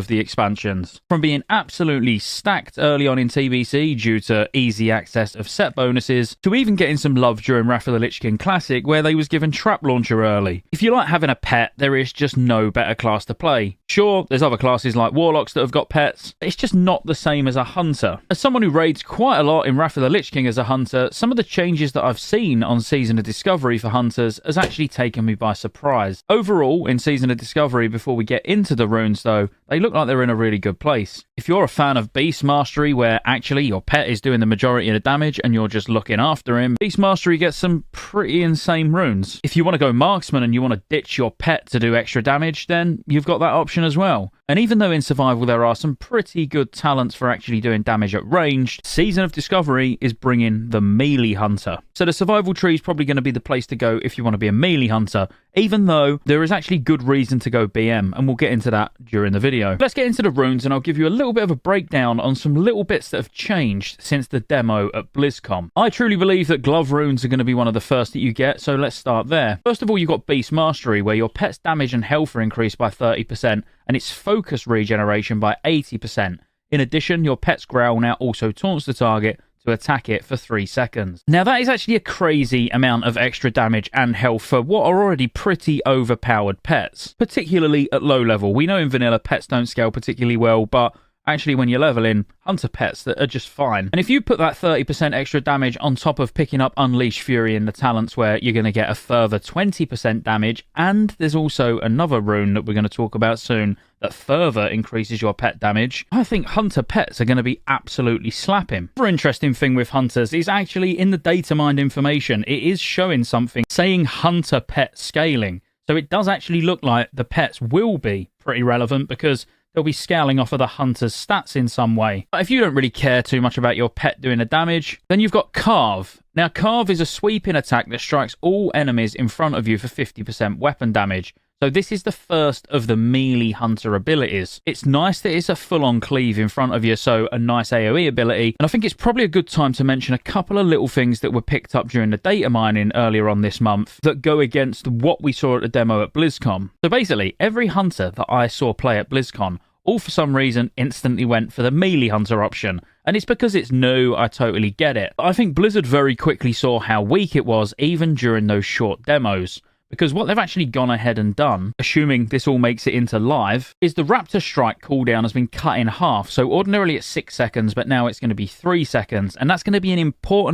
of the expansions. From being absolutely stacked early on in TBC due to easy access of set bonuses, to even getting some love during Wrath of the Lich King Classic where they was given Trap Launcher early. If you like having a pet, there is just no better class to play. Sure, there's other classes like Warlocks that have got pets, but it's just not the same as a Hunter. As someone who raids quite a lot in Wrath of the Lich King as a Hunter, some of the changes that I've seen on Season of Discovery for Hunters has actually taken me by surprise. Overall, in Season of Discovery, before we get into the runes though, they look like they're in a really good place. If you're a fan of Beast Mastery, where actually your pet is doing the majority of the damage and you're just looking after him, Beast Mastery gets some pretty insane runes. If you want to go Marksman and you want to ditch your pet to do extra damage, then you've got that option as well. And even though in Survival there are some pretty good talents for actually doing damage at range, Season of Discovery is bringing the Melee Hunter. So the Survival tree is probably going to be the place to go if you want to be a Melee Hunter, even though there is actually good reason to go BM, and we'll get into that during the video. Let's get into the runes, and I'll give you a little bit of a breakdown on some little bits that have changed since the demo at BlizzCon. I truly believe that glove runes are going to be one of the first that you get, so let's start there. First of all, you've got Beast Mastery, where your pet's damage and health are increased by 30%, and its focus regeneration by 80%. In addition, your pet's growl now also taunts the target to attack it for 3 seconds. Now that is actually a crazy amount of extra damage and health for what are already pretty overpowered pets, particularly at low level. We know in vanilla pets don't scale particularly well, but actually when you're leveling, Hunter pets that are just fine. And if you put that 30% extra damage on top of picking up Unleash Fury in the talents, where you're going to get a further 20% damage, and there's also another rune that we're going to talk about soon that further increases your pet damage, I think Hunter pets are going to be absolutely slapping. Another interesting thing with Hunters is actually in the data mined information, it is showing something saying Hunter pet scaling. So it does actually look like the pets will be pretty relevant because they'll be scaling off of the Hunter's stats in some way. But if you don't really care too much about your pet doing the damage, then you've got Carve. Now, Carve is a sweeping attack that strikes all enemies in front of you for 50% weapon damage. So this is the first of the Melee Hunter abilities. It's nice that it's a full-on cleave in front of you, so a nice AoE ability. And I think it's probably a good time to mention a couple of little things that were picked up during the data mining earlier on this month that go against what we saw at the demo at BlizzCon. So basically, every Hunter that I saw play at BlizzCon all for some reason instantly went for the Melee Hunter option. And it's because it's new, I totally get it. But I think Blizzard very quickly saw how weak it was even during those short demos. Because what they've actually gone ahead and done, assuming this all makes it into live, is the Raptor Strike cooldown has been cut in half. So ordinarily it's 6 seconds, but now it's going to be 3 seconds. And that's going to be an important